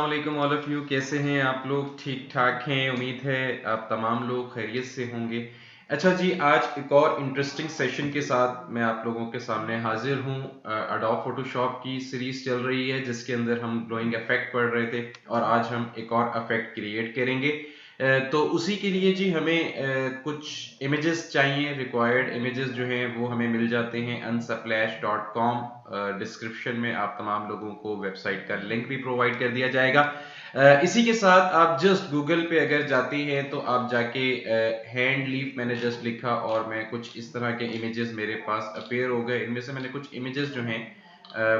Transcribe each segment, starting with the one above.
वालेकुम all of you. कैसे हैं आप लोग? ठीक ठाक हैं? उम्मीद है आप तमाम लोग खैरियत से होंगे। अच्छा जी, आज एक और इंटरेस्टिंग सेशन के साथ मैं आप लोगों के सामने हाजिर हूँ। अडोब फोटोशॉप की सीरीज चल रही है जिसके अंदर हम ग्लोइंग इफेक्ट पढ़ रहे थे और आज हम एक और इफेक्ट क्रिएट करेंगे। तो उसी के लिए जी हमें कुछ इमेजेस चाहिए। रिक्वायर्ड इमेजेस जो हैं वो हमें मिल जाते हैं unsplash.com। डिस्क्रिप्शन में आप तमाम लोगों को वेबसाइट का लिंक भी प्रोवाइड कर दिया जाएगा। इसी के साथ आप जस्ट गूगल पे अगर जाती हैं तो आप जाके हैंड लीफ मैंने जस्ट लिखा और मैं कुछ इस तरह के इमेजेस मेरे पास अपेयर हो गए। इनमें से मैंने कुछ इमेजेस जो हैं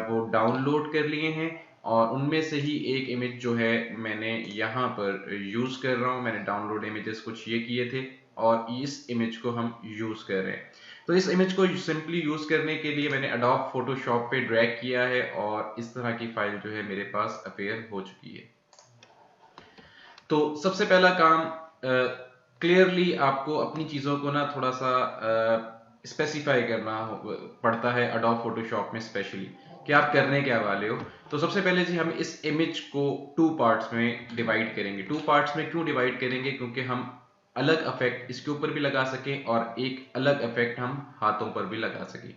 वो डाउनलोड कर लिए हैं और उनमें से ही एक इमेज जो है मैंने यहाँ पर यूज कर रहा हूँ। मैंने डाउनलोड इमेजेस कुछ ये किए थे और इस इमेज को हम यूज कर रहे हैं। तो इस इमेज को सिंपली यूज करने के लिए मैंने अडोब फोटोशॉप पे ड्रैग किया है और इस तरह की फाइल जो है मेरे पास अपेयर हो चुकी है। तो सबसे पहला काम, क्लियरली आपको अपनी चीज़ों को ना थोड़ा सा स्पेसिफाई करना पड़ता है अडोब फोटोशॉप में स्पेशली कि आप करने क्या वाले हो। तो सबसे पहले जी हम इस इमेज को टू पार्ट्स में डिवाइड करेंगे। टू पार्ट्स में क्यों डिवाइड करेंगे? क्योंकि हम अलग इफेक्ट इसके ऊपर भी लगा सकें और एक अलग इफेक्ट हम हाथों पर भी लगा सकें।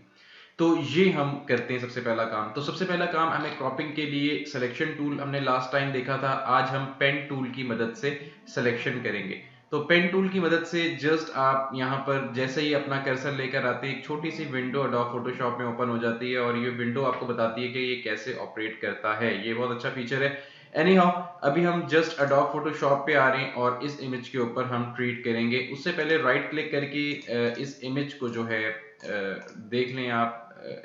तो ये हम करते हैं सबसे पहला काम। तो सबसे पहला काम हमें क्रॉपिंग के लिए सिलेक्शन टूल हमने लास्ट टाइम देखा था, आज हम पेन टूल की मदद से सिलेक्शन करेंगे। तो पेन टूल की मदद से जस्ट आप यहाँ पर जैसे ही अपना कर्सर लेकर आते हैं एक छोटी सी विंडो अडोब फोटोशॉप में ओपन हो जाती है और ये विंडो आपको बताती है कि ये कैसे ऑपरेट करता है। ये बहुत अच्छा फीचर है। एनी हाउ, अभी हम जस्ट अडोब फोटोशॉप पे आ रहे हैं और इस इमेज के ऊपर हम ट्रीट करेंगे। उससे पहले राइट क्लिक करके इस इमेज को जो है देख लें आप।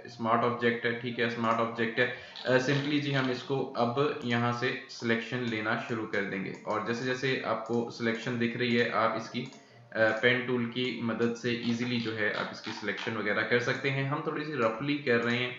स्मार्ट ऑब्जेक्ट है, ठीक है, स्मार्ट ऑब्जेक्ट है। सिंपली जी हम इसको अब यहाँ से सिलेक्शन लेना शुरू कर देंगे और जैसे जैसे आपको सिलेक्शन दिख रही है आप इसकी पेन टूल की मदद से इजीली जो है आप इसकी सिलेक्शन वगैरह कर सकते हैं। हम थोड़ी सी रफली कर रहे हैं।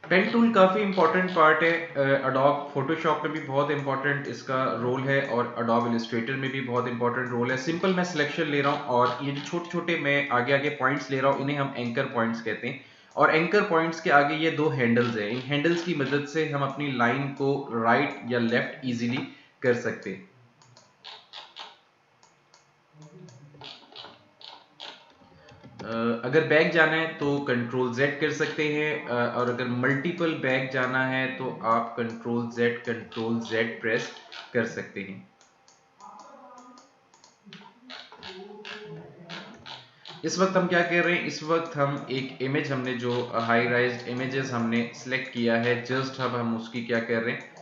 पेन टूल काफ़ी इंपॉर्टेंट पार्ट है। अडोब फोटोशॉप में भी बहुत इंपॉर्टेंट इसका रोल है और अडोब इलस्ट्रेटर में भी बहुत इंपॉर्टेंट रोल है। सिंपल मैं सिलेक्शन ले रहा हूँ और ये जो छोटे छोटे मैं आगे आगे पॉइंट्स ले रहा हूँ इन्हें हम एंकर पॉइंट्स कहते हैं और एंकर पॉइंट्स के आगे ये दो हैंडल्स हैं। इन हैंडल्स की मदद से हम अपनी लाइन को राइट या लेफ्ट इजीली कर सकते हैं। अगर बैक जाना है तो कंट्रोल जेड कर सकते हैं और अगर मल्टीपल बैक जाना है तो आप कंट्रोल जेड प्रेस कर सकते हैं। इस वक्त हम क्या कर रहे हैं? इस वक्त हम एक इमेज हमने जो हाई राइज इमेजेस हमने सेलेक्ट किया है, जस्ट अब हम उसकी क्या कर रहे हैं?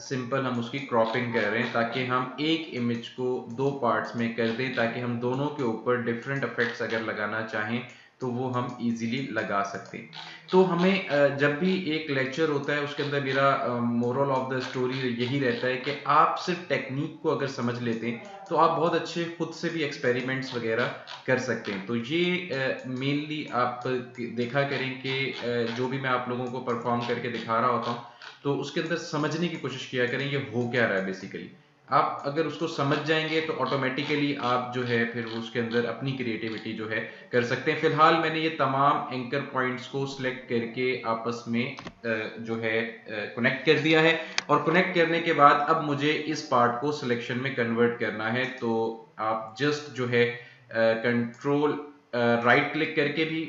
सिंपल हम उसकी क्रॉपिंग कर रहे हैं ताकि हम एक इमेज को दो पार्ट्स में कर दें ताकि हम दोनों के ऊपर डिफरेंट इफेक्ट्स अगर लगाना चाहें तो वो हम इजीली लगा सकते हैं। तो हमें जब भी एक लेक्चर होता है उसके अंदर मेरा मोरल ऑफ द स्टोरी यही रहता है कि आप सिर्फ टेक्निक को अगर समझ लेते हैं तो आप बहुत अच्छे खुद से भी एक्सपेरिमेंट्स वगैरह कर सकते हैं। तो ये मेनली आप देखा करें कि जो भी मैं आप लोगों को परफॉर्म करके दिखा रहा होता हूँ तो उसके अंदर समझने की कोशिश किया करें ये हो क्या रहा है बेसिकली। आप अगर उसको समझ जाएंगे तो ऑटोमेटिकली आप जो है फिर उसके अंदर अपनी क्रिएटिविटी जो है कर सकते हैं। फिलहाल मैंने ये तमाम एंकर पॉइंट्स को सिलेक्ट करके आपस में जो है कनेक्ट कर दिया है और कनेक्ट करने के बाद अब मुझे इस पार्ट को सिलेक्शन में कन्वर्ट करना है। तो आप जस्ट जो है कंट्रोल राइट क्लिक करके भी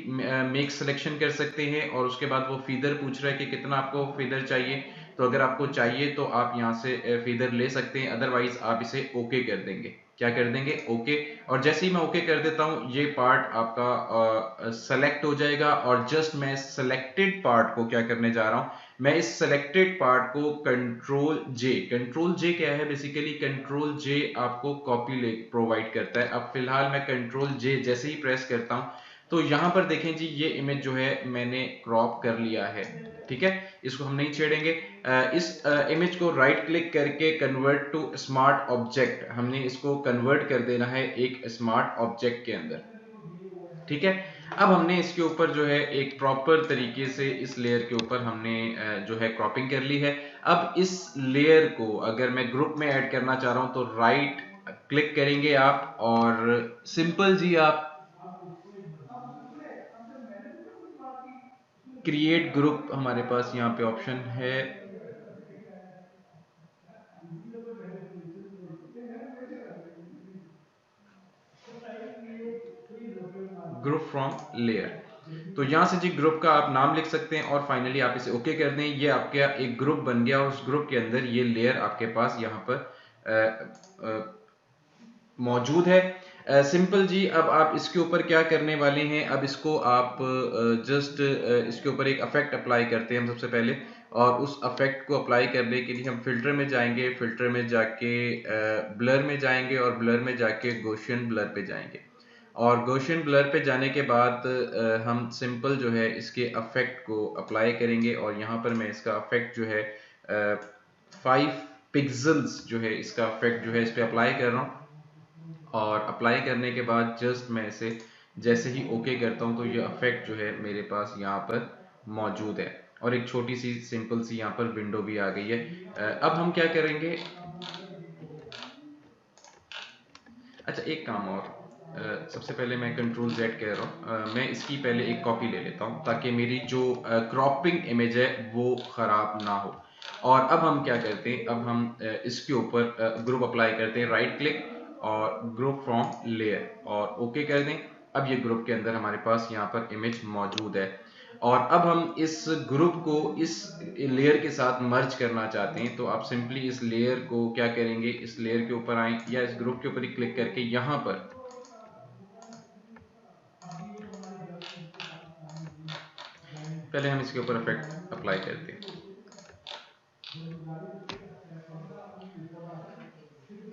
मेक सिलेक्शन कर सकते हैं, और उसके बाद वो फीदर पूछ रहा है कि कितना आपको फीदर चाहिए। तो अगर आपको चाहिए तो आप यहाँ से फीदर ले सकते हैं, अदरवाइज आप इसे ओके कर देंगे। क्या कर देंगे? ओके। और जैसे ही मैं ओके कर देता हूँ ये पार्ट आपका सेलेक्ट हो जाएगा, और जस्ट मैं सेलेक्टेड पार्ट को क्या करने जा रहा हूँ, मैं इस सेलेक्टेड पार्ट को कंट्रोल जे क्या है, बेसिकली कंट्रोल जे आपको कॉपी ले प्रोवाइड करता है। अब फिलहाल मैं कंट्रोल जे जैसे ही प्रेस करता हूं तो यहां पर देखें जी, ये इमेज जो है मैंने क्रॉप कर लिया है। ठीक है, इसको हम नहीं छेड़ेंगे। इस इमेज को राइट क्लिक करके कन्वर्ट टू स्मार्ट ऑब्जेक्ट, हमने इसको कन्वर्ट कर देना है एक स्मार्ट ऑब्जेक्ट के अंदर। ठीक है, अब हमने इसके ऊपर जो है एक प्रॉपर तरीके से इस लेयर के ऊपर हमने जो है क्रॉपिंग कर ली है। अब इस लेयर को अगर मैं ग्रुप में ऐड करना चाह रहा हूं तो राइट क्लिक करेंगे आप, और सिंपल जी आप क्रिएट ग्रुप, हमारे पास यहाँ पे ऑप्शन है, ग्रुप फ्रॉम लेयर। तो यहां से जी ग्रुप का आप नाम लिख सकते हैं, और फाइनली आप इसे ओके कर दें। ये आपके एक ग्रुप बन गया, और उस ग्रुप के अंदर ये लेयर आपके पास यहाँ पर मौजूद है। सिंपल जी, अब आप इसके ऊपर क्या करने वाले हैं, अब इसको आप जस्ट इसके ऊपर एक इफेक्ट अप्लाई करते हैं हम सबसे पहले। और उस इफेक्ट को अप्लाई करने के लिए हम फिल्टर में जाएंगे, फिल्टर में जाके ब्लर में जाएंगे, और ब्लर में जाके गॉसियन ब्लर पे जाएंगे। और गॉसियन ब्लर पे जाने के बाद हम सिंपल जो है इसके इफेक्ट को अप्लाई करेंगे, और यहाँ पर मैं इसका इफेक्ट जो है 5 पिक्सल्स जो है इसका इफेक्ट जो है इस पर अप्लाई कर रहा हूँ। और अप्लाई करने के बाद जस्ट मैं इसे जैसे ही ओके करता हूं तो ये इफेक्ट जो है मेरे पास यहाँ पर मौजूद है, और एक छोटी सी सिंपल सी यहाँ पर विंडो भी आ गई है। अब हम क्या करेंगे, अच्छा एक काम और, सबसे पहले मैं कंट्रोल जेड कह रहा हूँ, मैं इसकी पहले एक कॉपी ले लेता हूँ ताकि मेरी जो क्रॉपिंग इमेज है वो ख़राब ना हो। और अब हम क्या करते हैं, अब हम इसके ऊपर ग्रुप अप्लाई करते हैं, राइट क्लिक और ग्रुप फ्रॉम लेयर, और ओके कर दें। अब ये ग्रुप के अंदर हमारे पास यहाँ पर इमेज मौजूद है। और अब हम इस ग्रुप को इस लेयर के साथ मर्ज करना चाहते हैं, तो आप सिंपली इस लेयर को क्या करेंगे, इस लेयर के ऊपर आए, या इस ग्रुप के ऊपर ही क्लिक करके यहाँ पर पहले हम इसके ऊपर इफेक्ट अप्लाई करते हैं।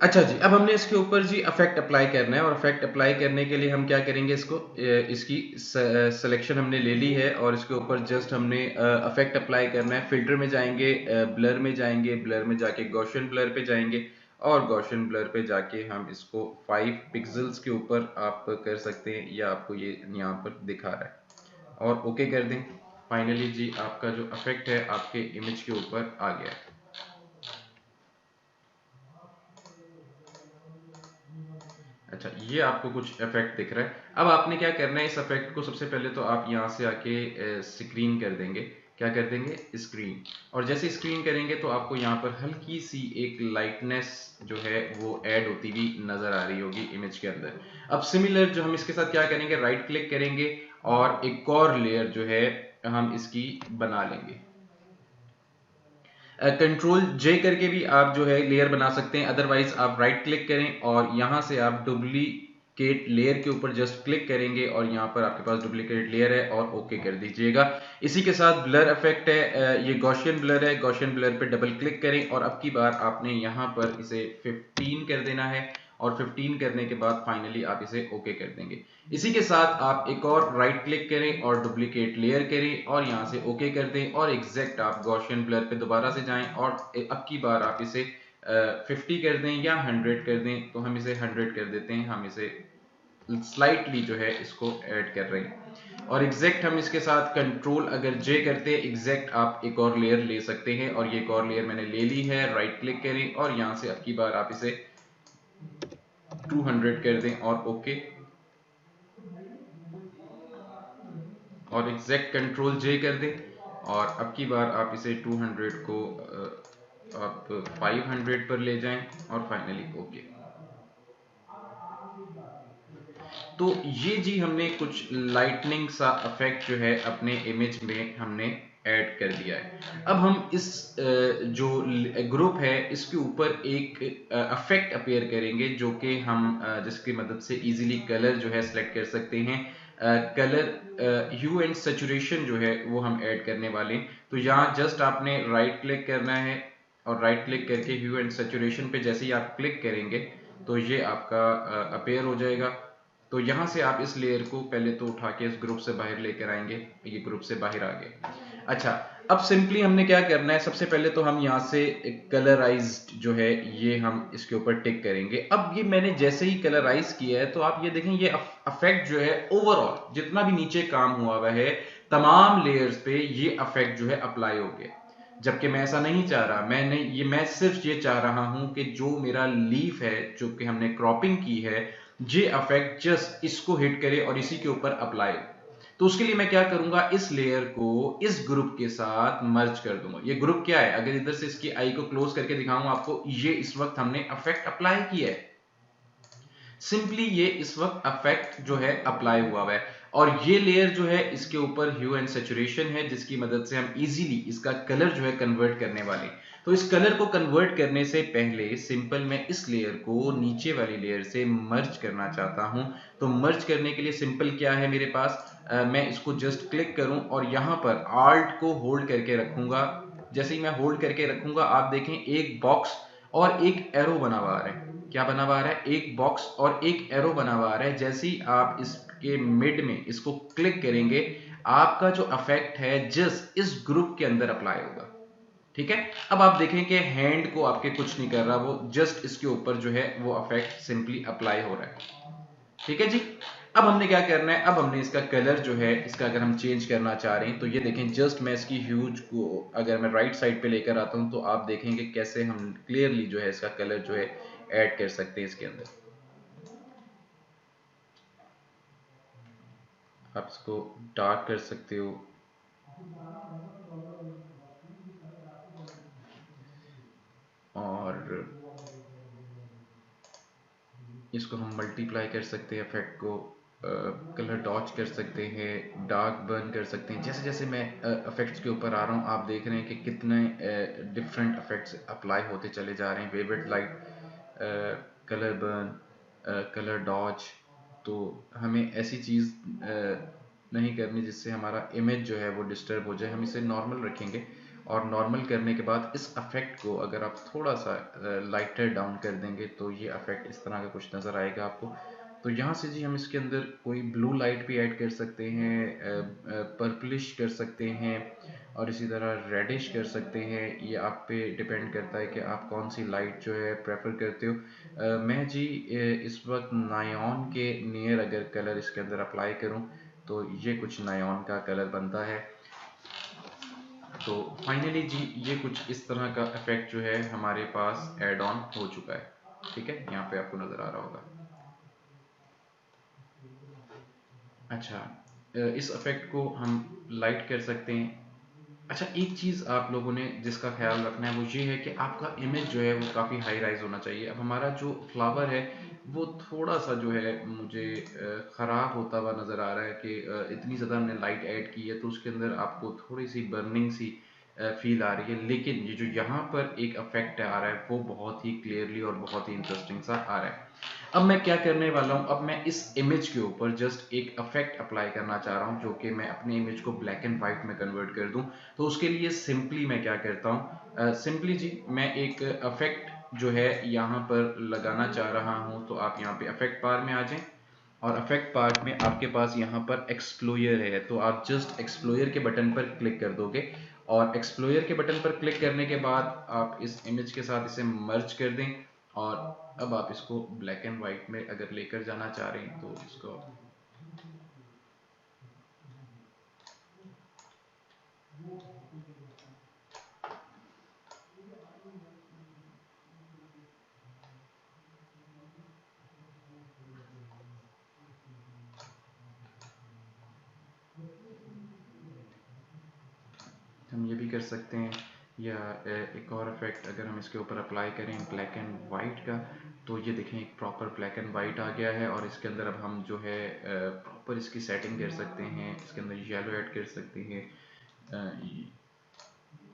अच्छा जी, अब हमने इसके ऊपर जी इफेक्ट अप्लाई करना है, और इफेक्ट अप्लाई करने के लिए हम क्या करेंगे, इसको इसकी सिलेक्शन हमने ले ली है, और इसके ऊपर जस्ट हमने इफेक्ट अप्लाई करना है। फिल्टर में जाएंगे, ब्लर में जाएंगे, ब्लर में जाके गॉसियन ब्लर पे जाएंगे, और गॉसियन ब्लर पे जाके हम इसको 5 पिक्सल्स के ऊपर आप कर सकते हैं, या आपको ये यहाँ पर दिखा रहा है, और ओके कर दें। फाइनली जी आपका जो इफेक्ट है आपके इमेज के ऊपर आ गया है। अच्छा, ये आपको कुछ इफेक्ट दिख रहा है। अब आपने क्या करना है, इस इफेक्ट को सबसे पहले तो आप यहाँ से आके स्क्रीन कर देंगे। क्या कर देंगे? स्क्रीन। और जैसे स्क्रीन करेंगे तो आपको यहाँ पर हल्की सी एक लाइटनेस जो है वो ऐड होती हुई नजर आ रही होगी इमेज के अंदर। अब सिमिलर जो हम इसके साथ क्या करेंगे, राइट क्लिक करेंगे, और एक और लेयर जो है हम इसकी बना लेंगे। कंट्रोल जे करके भी आप जो है लेयर बना सकते हैं, अदरवाइज आप राइट क्लिक करें और यहां से आप डुप्लीकेट लेयर के ऊपर जस्ट क्लिक करेंगे, और यहां पर आपके पास डुप्लीकेट लेयर है, और ओके कर दीजिएगा। इसी के साथ ब्लर इफेक्ट है, ये गॉसियन ब्लर है, गॉसियन ब्लर पे डबल क्लिक करें, और अब की बार आपने यहां पर इसे 15 कर देना है, और 15 करने के बाद फाइनली आप इसे ओके कर देंगे। इसी के साथ आप एक और राइट क्लिक करें और डुप्लीकेट लेयर करें, और यहां से ओके कर दें, और एग्जैक्ट आप गॉसियन ब्लर पे दोबारा से जाएं, और अब की बार आप इसे 50 कर दें या 100 कर दें। तो हम इसे 100 कर देते हैं, हम इसे स्लाइटली जो है इसको ऐड कर रहे हैं। और एग्जैक्ट हम इसके साथ कंट्रोल अगर जे करते हैं, एग्जैक्ट आप एक और लेयर ले सकते हैं, और ये एक और लेयर मैंने ले ली है। राइट क्लिक करें, और यहां से अब की बार आप इसे 200 कर दें, और ओके। और एग्जैक्ट कंट्रोल जे कर दें, और अब की बार आप इसे 200 को आप 500 पर ले जाएं, और फाइनली ओके। तो ये जी हमने कुछ लाइटनिंग सा इफेक्ट जो है अपने इमेज में हमने ऐड कर दिया है। अब हम इस जो ग्रुप है इसके ऊपर एक इफेक्ट अपीयर करेंगे जो कि हम जिसकी मदद से इजीली कलर जो है सिलेक्ट कर सकते हैं। कलर ह्यू एंड सैचुरेशन जो है वो हम ऐड करने वाले हैं। तो यहाँ जस्ट आपने राइट क्लिक करना है और राइट क्लिक करके ह्यू एंड सैचुरेशन पे जैसे ही आप क्लिक करेंगे तो ये आपका अपीयर हो जाएगा। तो यहाँ से आप इस लेयर को पहले तो उठा के इस ग्रुप से बाहर लेकर आएंगे। ये ग्रुप से बाहर आ गए। अच्छा, अब सिंपली हमने क्या करना है, सबसे पहले तो हम यहाँ से कलराइज्ड जो है ये हम इसके ऊपर टिक करेंगे। अब ये मैंने जैसे ही कलराइज किया है तो आप ये देखें ये इफेक्ट जो है ओवरऑल जितना भी नीचे काम हुआ है तमाम लेयर्स पे ये इफेक्ट जो है अप्लाई हो गया। जबकि मैं ऐसा नहीं चाह रहा, मैं सिर्फ ये चाह रहा हूं कि जो मेरा लीफ है जो कि हमने क्रॉपिंग की है ये इफेक्ट जस्ट इसको हिट करे और इसी के ऊपर अप्लाई हो। तो उसके लिए मैं क्या करूंगा, इस लेयर को इस ग्रुप के साथ मर्ज कर दूंगा। ये ग्रुप क्या है, अगर इधर से इसकी आई को क्लोज करके दिखाऊं आपको, ये इस वक्त हमने इफेक्ट अप्लाई किया है। सिंपली ये इस वक्त इफेक्ट जो है अप्लाई हुआ है और ये लेयर जो है इसके ऊपर ह्यू एंड सैचुरेशन है जिसकी मदद से हम इजीली इसका कलर जो है कन्वर्ट करने वाले। तो इस कलर को कन्वर्ट करने से पहले सिंपल मैं इस लेयर को नीचे वाली लेयर से मर्ज करना चाहता हूं। तो मर्ज करने के लिए सिंपल क्या है मेरे पास, मैं इसको जस्ट क्लिक करूं और यहां पर आल्ट को होल्ड करके रखूंगा। जैसे ही मैं होल्ड करके रखूंगा आप देखें एक बॉक्स और एक एरो बना हुआ आ रहा है। क्या बना हुआ आ रहा है, एक बॉक्स और एक एरो बना हुआ आ रहा है। जैसे ही आप इसके मिड में इसको क्लिक करेंगे आपका जो इफेक्ट है जस्ट इस ग्रुप के अंदर अप्लाई होगा। ठीक है, अब आप देखें कि हैंड को आपके कुछ नहीं कर रहा, वो जस्ट इसके ऊपर जो है वो इफेक्ट सिंपली अप्लाई हो रहा है। ठीक है जी। अब हमने क्या करना है, अब हमने इसका कलर जो है इसका अगर हम चेंज करना चाह रहे हैं तो ये देखें जस्ट मैं इसकी ह्यूज को अगर मैं राइट साइड पे लेकर आता हूं तो आप देखेंगे कैसे हम क्लियरली जो है इसका कलर जो है ऐड कर सकते हैं इसके अंदर। आप इसको डार्क कर सकते हो और इसको हम मल्टीप्लाई कर सकते हैं, इफेक्ट को कलर डॉच कर सकते हैं, डार्क बर्न कर सकते हैं। जैसे जैसे मैं इफेक्ट्स के ऊपर आ रहा हूँ आप देख रहे हैं कि कितने डिफरेंट इफेक्ट्स अप्लाई होते चले जा रहे हैं। वेवरेट लाइट, कलर बर्न, कलर डॉच। तो हमें ऐसी चीज़ नहीं करनी जिससे हमारा इमेज जो है वो डिस्टर्ब हो जाए। हम इसे नॉर्मल रखेंगे और नॉर्मल करने के बाद इस इफेक्ट को अगर आप थोड़ा सा लाइटर डाउन कर देंगे तो ये इफेक्ट इस तरह का कुछ नज़र आएगा आपको। तो यहाँ से जी हम इसके अंदर कोई ब्लू लाइट भी ऐड कर सकते हैं, पर्पलिश कर सकते हैं और इसी तरह रेडिश कर सकते हैं। ये आप पे डिपेंड करता है कि आप कौन सी लाइट जो है प्रेफर करते हो। मैं जी इस वक्त नायॉन के नियर अगर कलर इसके अंदर अप्लाई करूं तो ये कुछ नायॉन का कलर बनता है। तो फाइनली जी ये कुछ इस तरह का इफेक्ट जो है हमारे पास एड ऑन हो चुका है। ठीक है, यहाँ पे आपको नज़र आ रहा होगा। अच्छा, इस इफेक्ट को हम लाइट कर सकते हैं। अच्छा, एक चीज़ आप लोगों ने जिसका ख्याल रखना है वो ये है कि आपका इमेज जो है वो काफ़ी हाई राइज होना चाहिए। अब हमारा जो फ्लावर है वो थोड़ा सा जो है मुझे ख़राब होता हुआ नज़र आ रहा है कि इतनी ज़्यादा हमने लाइट ऐड की है तो उसके अंदर आपको थोड़ी सी बर्निंग सी फील आ रही है। लेकिन ये जो यहाँ पर एक इफेक्ट आ रहा है वो बहुत ही क्लियरली और बहुत ही इंटरेस्टिंग सा आ रहा है। अब मैं क्या करने वाला हूँ, अब मैं इस इमेज के ऊपर जस्ट एक इफेक्ट अप्लाई करना चाह रहा हूँ जो कि मैं अपने इमेज को ब्लैक एंड व्हाइट में कन्वर्ट कर दूं। तो उसके लिए सिंपली मैं क्या करता हूँ, सिंपली जी मैं एक इफेक्ट जो है यहाँ पर लगाना चाह रहा हूँ। तो आप यहाँ पे इफेक्ट बार में आ जाएं और इफेक्ट पार्ट में आपके पास यहाँ पर एक्सप्लोयर है तो आप जस्ट एक्सप्लोयर के बटन पर क्लिक कर दोगे और एक्सप्लोयर के बटन पर क्लिक करने के बाद आप इस इमेज के साथ इसे मर्ज कर दें और अब आप इसको ब्लैक एंड व्हाइट में अगर लेकर जाना चाह रहे हैं तो इसको हम ये भी कर सकते हैं या एक और इफेक्ट अगर हम इसके ऊपर अप्लाई करें ब्लैक एंड वाइट का, तो ये देखें एक प्रॉपर ब्लैक एंड वाइट आ गया है। और इसके अंदर अब हम जो है प्रॉपर इसकी सेटिंग कर सकते हैं, इसके अंदर येलो ऐड कर सकते हैं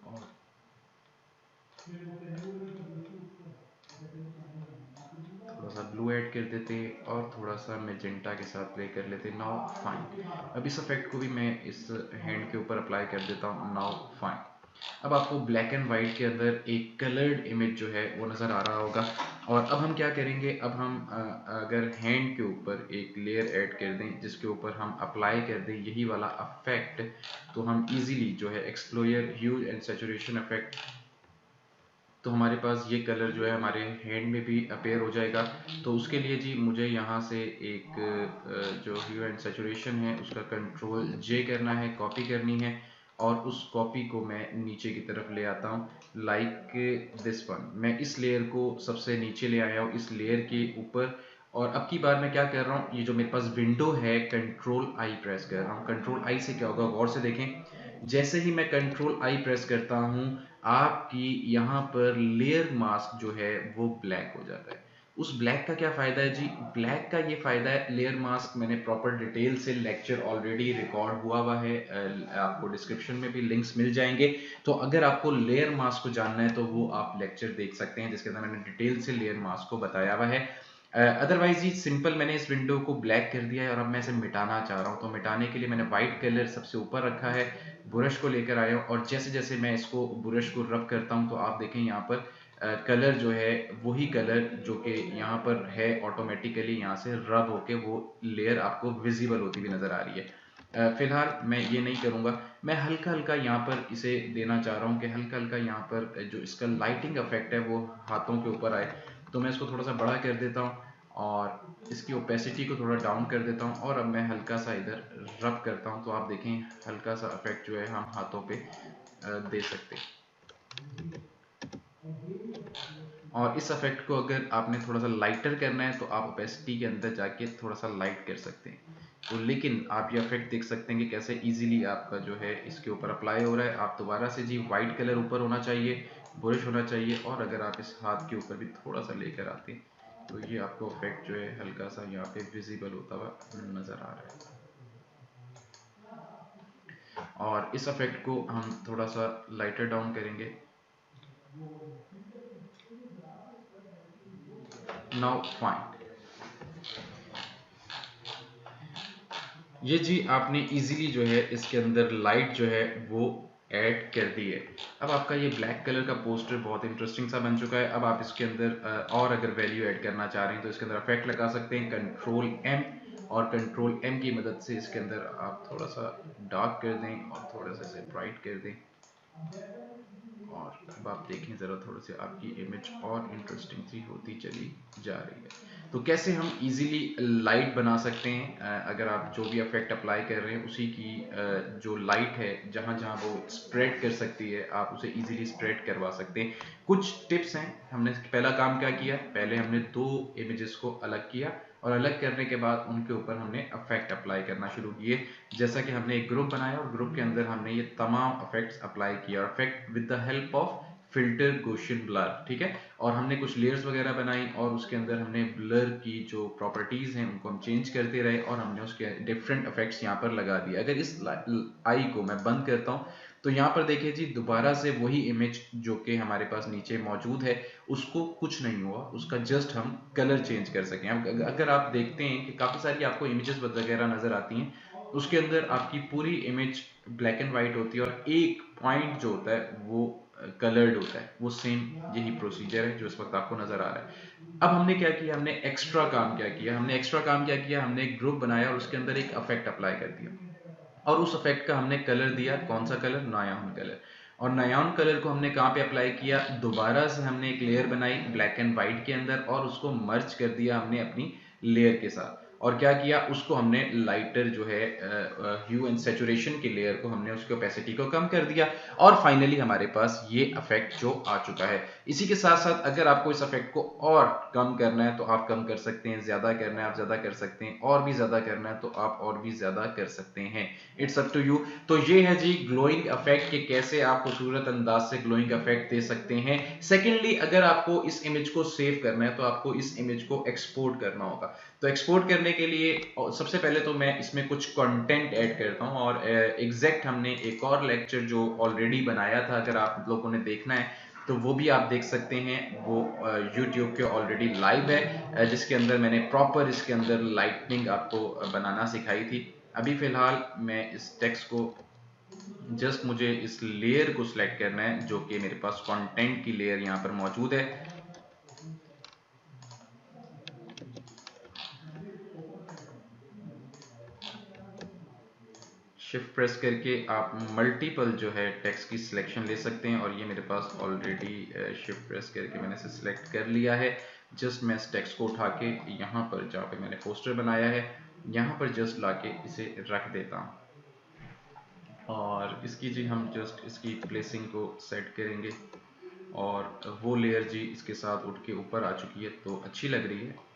और थोड़ा सा ब्लू ऐड कर देते और थोड़ा सा मेजेंटा के साथ प्ले कर लेते। Now fine. अब इस इफेक्ट को भी मैं इस हैंड के ऊपर अप्लाई कर देता हूँ। Now fine. अब आपको ब्लैक एंड वाइट के अंदर एक कलर्ड इमेज जो है वो नज़र आ रहा होगा। और अब हम क्या करेंगे, अब हम अगर हैंड के ऊपर एक लेयर ऐड कर दें जिसके ऊपर हम अप्लाई कर दें यही वाला अफेक्ट, तो हम इजीली जो है एक्सप्लोयर ह्यूज एंड सैचुरेशन इफेक्ट, तो हमारे पास ये कलर जो है हमारे हैंड में भी अपेयर हो जाएगा। तो उसके लिए जी मुझे यहाँ से एक जो ह्यू एंड सैचुरेशन है उसका कंट्रोल जे करना है, कॉपी करनी है। और उस कॉपी को मैं नीचे की तरफ ले आता हूँ लाइक दिस वन। मैं इस लेयर को सबसे नीचे ले आया हूँ, इस लेयर के ऊपर। और अब की बार मैं क्या कर रहा हूँ, ये जो मेरे पास विंडो है कंट्रोल आई प्रेस कर रहा हूँ। कंट्रोल आई से क्या होगा, गौर से देखें। जैसे ही मैं कंट्रोल आई प्रेस करता हूँ आपकी यहाँ पर लेयर मास्क जो है वो ब्लैक हो जाता है। उस ब्लैक का क्या फ़ायदा है जी, ब्लैक का ये फ़ायदा है, लेयर मास्क मैंने प्रॉपर डिटेल से लेक्चर ऑलरेडी रिकॉर्ड हुआ है, आपको डिस्क्रिप्शन में भी लिंक्स मिल जाएंगे। तो अगर आपको लेयर मास्क को जानना है तो वो आप लेक्चर देख सकते हैं जिसके अंदर मैंने डिटेल से लेयर मास्क को बताया हुआ है। अदरवाइज ये सिंपल मैंने इस विंडो को ब्लैक कर दिया है और अब मैं इसे मिटाना चाह रहा हूँ। तो मिटाने के लिए मैंने व्हाइट कलर सबसे ऊपर रखा है, ब्रश को लेकर आया हूँ और जैसे जैसे मैं इसको ब्रश को रब करता हूँ तो आप देखें यहाँ पर कलर जो है वही कलर जो कि यहाँ पर है ऑटोमेटिकली यहाँ से रब होके वो लेयर आपको विजिबल होती हुई नज़र आ रही है। फिलहाल मैं ये नहीं करूँगा, मैं हल्का हल्का यहाँ पर इसे देना चाह रहा हूँ कि हल्का हल्का यहाँ पर जो इसका लाइटिंग इफेक्ट है वो हाथों के ऊपर आए। तो मैं इसको थोड़ा सा बड़ा कर देता हूँ और इसकी ओपेसिटी को थोड़ा डाउन कर देता हूँ और अब मैं हल्का सा इधर रब करता हूँ तो आप देखें हल्का सा इफेक्ट जो है हम हाथों पे दे सकते हैं। और इस इफेक्ट को अगर आपने थोड़ा सा लाइटर करना है तो आप ओपेसिटी के अंदर जाके थोड़ा सा लाइट कर सकते हैं। तो लेकिन आप ये इफेक्ट देख सकते हैं कि कैसे इजीली आपका जो है इसके ऊपर अप्लाई हो रहा है। आप दोबारा से जी वाइट कलर ऊपर होना चाहिए, ब्रश होना चाहिए और अगर आप इस हाथ के ऊपर भी थोड़ा सा लेकर आते हैं तो ये आपको इफेक्ट जो है हल्का सा यहाँ पे विजिबल होता हुआ नज़र आ रहा है। और इस इफेक्ट को हम थोड़ा सा लाइटर डाउन करेंगे। Now fine. ये जी आपने इजीली जो है इसके अंदर लाइट जो है वो ऐड कर दी है। अब आपका ये ब्लैक कलर का पोस्टर बहुत इंटरेस्टिंग सा बन चुका है। अब आप इसके अंदर और अगर वैल्यू ऐड करना चाह रहे हैं तो इसके अंदर इफेक्ट लगा सकते हैं कंट्रोल एम, और कंट्रोल एम की मदद से इसके अंदर आप थोड़ा सा डार्क कर दें और थोड़ा सा इसे ब्राइट कर दें। और अब आप देखें ज़रा थोड़ा सी आपकी इमेज और इंटरेस्टिंग सी होती चली जा रही है। तो कैसे हम इजीली लाइट बना सकते हैं, अगर आप जो भी इफेक्ट अप्लाई कर रहे हैं उसी की जो लाइट है जहाँ जहाँ वो स्प्रेड कर सकती है आप उसे इजीली स्प्रेड करवा सकते हैं। कुछ टिप्स हैं। हमने पहला काम क्या किया, पहले हमने दो इमेजेस को अलग किया और अलग करने के बाद उनके ऊपर हमने इफेक्ट अप्लाई करना शुरू किए। जैसा कि हमने एक ग्रुप बनाया और ग्रुप के अंदर हमने ये तमाम इफेक्ट्स अप्लाई किया, effect with the help of filter Gaussian blur, ठीक है। और हमने कुछ लेयर्स वगैरह बनाई और उसके अंदर हमने ब्लर की जो प्रॉपर्टीज हैं उनको हम चेंज करते रहे और हमने उसके डिफरेंट इफेक्ट्स यहाँ पर लगा दिए। अगर इस आई को मैं बंद करता हूँ तो यहाँ पर देखिए जी दोबारा से वही इमेज जो कि हमारे पास नीचे मौजूद है उसको कुछ नहीं हुआ, उसका जस्ट हम कलर चेंज कर सकें। अगर आप देखते हैं कि काफ़ी सारी आपको इमेजेस वगैरह नज़र आती हैं उसके अंदर आपकी पूरी इमेज ब्लैक एंड वाइट होती है और एक पॉइंट जो होता है वो कलर्ड होता है। वो सेम यही प्रोसीजर है जो इस वक्त आपको नजर आ रहा है। अब हमने क्या किया, हमने एक्स्ट्रा काम क्या किया, हमने एक ग्रुप बनाया और उसके अंदर एक इफेक्ट अप्लाई कर दिया और उस इफेक्ट का हमने कलर दिया, कौन सा कलर, नायान कलर। और नायान कलर को हमने कहाँ पे अप्लाई किया, दोबारा से हमने एक लेयर बनाई ब्लैक एंड वाइट के अंदर और उसको मर्ज कर दिया हमने अपनी लेयर के साथ। और क्या किया, उसको हमने लाइटर जो है ह्यू एंड सैचुरेशन की लेयर को हमने उसकी ओपेसिटी को कम कर दिया, और फाइनली हमारे पास ये इफेक्ट जो आ चुका है। इसी के साथ साथ अगर आपको इस इफेक्ट को और कम करना है तो आप कम कर सकते हैं, ज्यादा करना है आप ज्यादा कर सकते हैं, और भी ज्यादा करना है तो आप और भी ज्यादा कर सकते हैं। It's up to you. तो ये है जी ग्लोइंग इफेक्ट, के कैसे आप खूबसूरत अंदाज से ग्लोइंग इफेक्ट दे सकते हैं। सेकेंडली, अगर आपको इस इमेज को सेव करना है तो आपको इस इमेज को एक्सपोर्ट करना होगा। तो एक्सपोर्ट करने के लिए सबसे पहले तो मैं इसमें कुछ कंटेंट ऐड करता हूं, और एग्जैक्ट हमने एक और लेक्चर जो ऑलरेडी बनाया था, अगर आप लोगों ने देखना है तो वो भी आप देख सकते हैं। वो YouTube के ऑलरेडी लाइव है, जिसके अंदर मैंने प्रॉपर इसके अंदर लाइटनिंग आपको बनाना सिखाई थी। अभी फिलहाल मैं इस टेक्स्ट को जस्ट मुझे इस लेयर को सिलेक्ट करना है जो कि मेरे पास कंटेंट की लेयर यहाँ पर मौजूद है। शिफ्ट प्रेस करके आप मल्टीपल जो है टेक्स्ट की सिलेक्शन ले सकते हैं, और ये मेरे पास ऑलरेडी शिफ्ट प्रेस करके मैंने इसे सिलेक्ट कर लिया है। जस्ट मैं इस टेक्स्ट को उठा के यहाँ पर जहाँ पे मैंने पोस्टर बनाया है यहाँ पर जस्ट लाके इसे रख देता हूँ, और इसकी जी हम जस्ट इसकी प्लेसिंग को सेट करेंगे, और वो लेयर जी इसके साथ उठ के ऊपर आ चुकी है, तो अच्छी लग रही है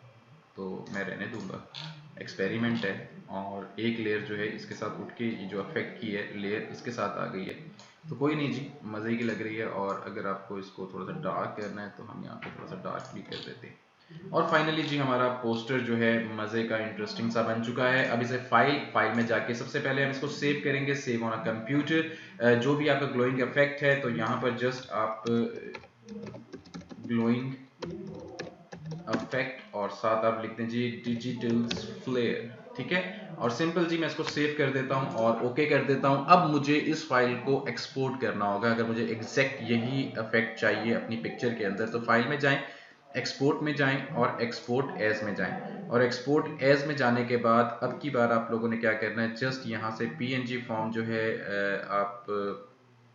तो मैं रहने दूंगा, एक्सपेरिमेंट है। और एक लेयर जो है इसके साथ उठ के ये जो अफेक्ट की है लेयर इसके साथ आ गई है, तो कोई नहीं जी, मज़े की लग रही है। और अगर आपको इसको थोड़ा सा डार्क करना है तो हम यहाँ पे थोड़ा सा डार्क भी कर देते हैं। और फाइनली जी हमारा पोस्टर जो है मज़े का इंटरेस्टिंग सा बन चुका है। अब इसे फाइल में जाके सबसे पहले हम इसको सेव करेंगे, सेव ऑन अ कंप्यूटर। जो भी आपका ग्लोइंग इफेक्ट है तो यहाँ पर जस्ट आप ग्लोइंग इफेक्ट और साथ आप लिखते हैं जी डिजिटल फ्लेयर, ठीक है। और सिंपल जी मैं इसको सेव कर देता हूं और ओके कर देता हूं। अब मुझे इस फाइल को एक्सपोर्ट करना होगा, अगर मुझे एग्जैक्ट यही इफेक्ट चाहिए अपनी पिक्चर के अंदर, तो फाइल में जाएं, एक्सपोर्ट में जाएं और एक्सपोर्ट एज में जाएं। और एक्सपोर्ट एज में जाने के बाद अब की बार आप लोगों ने क्या करना है, जस्ट यहाँ से पीएनजी फॉर्म जो है आप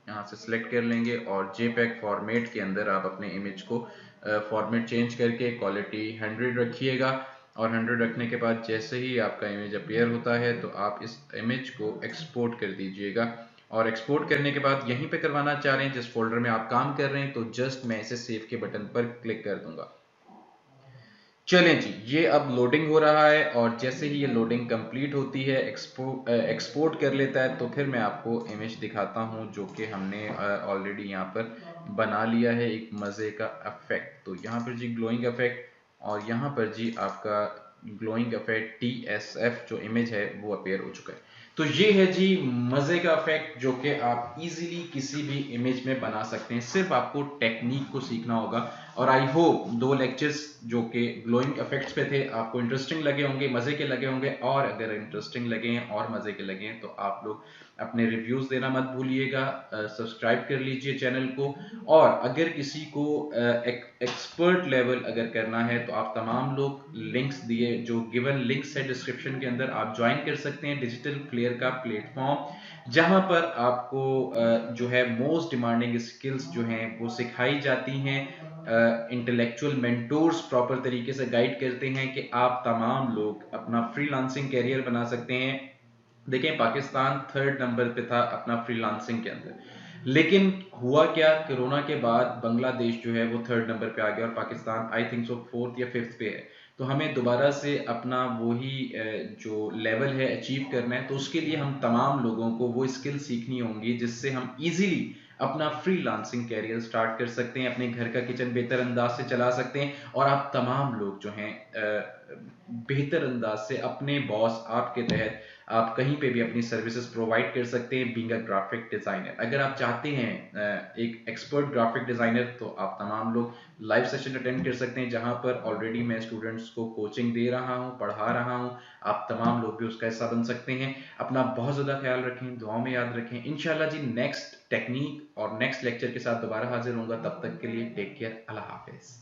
यहाँ से सिलेक्ट कर लेंगे, और जेपैग फॉर्मेट के अंदर आप अपने इमेज को फॉर्मेट चेंज करके क्वालिटी 100 रखिएगा। और 100 रखने के बाद जैसे ही आपका इमेज अपीयर होता है तो आप इस इमेज को एक्सपोर्ट कर दीजिएगा। और एक्सपोर्ट करने के बाद यहीं पे करवाना चाह रहे हैं जिस फोल्डर में आप काम कर रहे हैं, तो जस्ट मैं इसे सेव के बटन पर क्लिक कर दूंगा। चलें जी, ये अब लोडिंग हो रहा है, और जैसे ही ये लोडिंग कंप्लीट होती है, एक्सपोर्ट कर लेता है, तो फिर मैं आपको इमेज दिखाता हूं जो कि हमने ऑलरेडी यहाँ पर बना लिया है, एक मज़े का इफेक्ट। तो यहाँ पर जी ग्लोइंग इफेक्ट, और यहाँ पर जी आपका ग्लोइंग इफेक्ट TSF जो इमेज है वो अपेयर हो चुका है। तो ये है जी मजे का इफेक्ट जो कि आप इजीली किसी भी इमेज में बना सकते हैं, सिर्फ आपको टेक्निक को सीखना होगा। और आई होप 2 लेक्चर्स जो कि ग्लोइंग इफेक्ट्स पे थे आपको इंटरेस्टिंग लगे होंगे, मजे के लगे होंगे। और अगर इंटरेस्टिंग लगे हैं और मजे के लगे हैं तो आप लोग अपने रिव्यूज देना मत भूलिएगा, सब्सक्राइब कर लीजिए चैनल को। और अगर किसी को एक्सपर्ट लेवल अगर करना है तो आप तमाम लोग लिंक्स दिए जो गिवन लिंक्स है डिस्क्रिप्शन के अंदर, आप ज्वाइन कर सकते हैं डिजिटल फ्लेयर का प्लेटफॉर्म, जहां पर आपको जो है मोस्ट डिमांडिंग स्किल्स जो हैं वो सिखाई जाती हैं। इंटेलेक्चुअल मेंटोर्स प्रॉपर तरीके से गाइड करते हैं कि आप तमाम लोग अपना फ्रीलांसिंग कैरियर बना सकते हैं। देखें, पाकिस्तान 3rd नंबर पे था अपना फ्रीलांसिंग के अंदर, लेकिन हुआ क्या, कोरोना के बाद बांग्लादेश जो है वो 3rd नंबर पे आ गया, और Pakistan I think so 4th या 5th पे है। तो हमें दोबारा से अपना वही जो लेवल है अचीव करना है, तो उसके लिए हम तमाम लोगों को वो स्किल सीखनी होंगी जिससे हम इजीली अपना फ्रीलांसिंग कैरियर स्टार्ट कर सकते हैं, अपने घर का किचन बेहतर अंदाज से चला सकते हैं, और आप तमाम लोग जो हैं बेहतर अंदाज से अपने बॉस आपके तहत आप कहीं पे भी अपनी सर्विसेज प्रोवाइड कर सकते हैं बीइंग अ ग्राफिक डिजाइनर। अगर आप चाहते हैं एक एक्सपर्ट ग्राफिक डिजाइनर, तो आप तमाम लोग लाइव सेशन अटेंड कर सकते हैं, जहां पर ऑलरेडी मैं स्टूडेंट्स को कोचिंग दे रहा हूं, पढ़ा रहा हूं। आप तमाम लोग भी उसका हिस्सा बन सकते हैं। अपना बहुत ज्यादा ख्याल रखें, दुआओं में याद रखें। इंशाल्लाह जी नेक्स्ट टेक्निक और नेक्स्ट लेक्चर के साथ दोबारा हाजिर होऊंगा, तब तक के लिए टेक केयर, अल्लाह हाफिज।